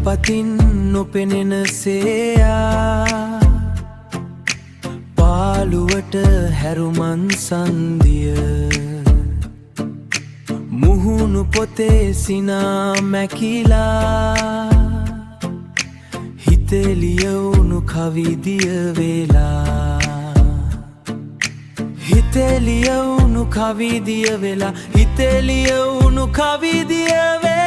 යහපතින් නොපෙනෙන සේයා පාළුවට හැරුමන් සන්දිය මුහුණු පොතේ සිනා මැකිලා හිතෙලියවුණු කවිදිය වෙලා හිතෙලියවුණු කවිදිය වෙලා හිතෙලියවුණු කවිදිය වෙලා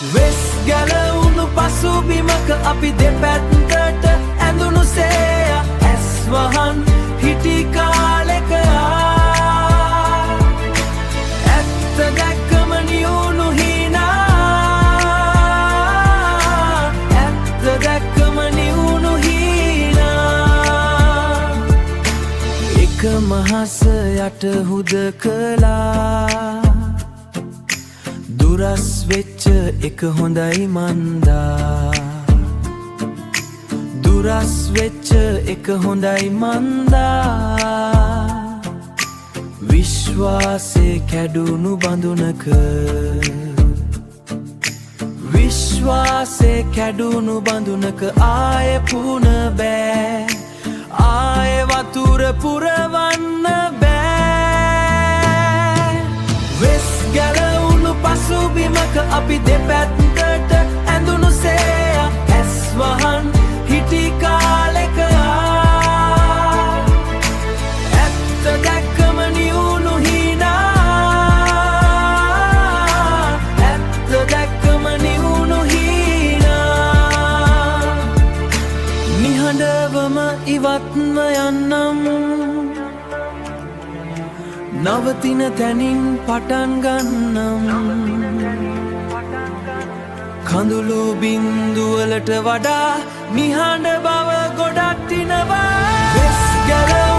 වෙස් ගැලවුණු පසුබිමක අපි දෙපැත්තට ඇඳුණු සේය ඇස් වහන් හිටි කාලෙක ඇත්ත දැක්කම නිවුණු හීනා ඇත්ත දැක්කම නිවුණු හීනා එක මහස යට හුදකලා දුරස් වෙච්ච එක හොඳයි මන්දා දුරස් වෙච්ච එක හොඳයි මන්දා විශ්වාසේ කැඩුණු බඳුනක විශ්වාසේ කැඩුණු බඳුනක ආය පුන බෑ ආය වතුර පුරවන්න බෑ වෙස් ගැලවුණු පසුබිමක අපි දෙපැත්තට ඇඳුණු සේය ඇස් වහන් හිටි කාලෙක ඇත්ත දැක්කම නිවුණු හීනා ඇත්ත දැක්කම නිවුණු හීනා නිහඬවම ඉවත්ම යන්නම් නවතින තැනින් පටන් ගන්නම් කඳුළු බින්දුවලට වඩා නිහඬ බව ගොඩක් තිනවා වෙස් ගැලව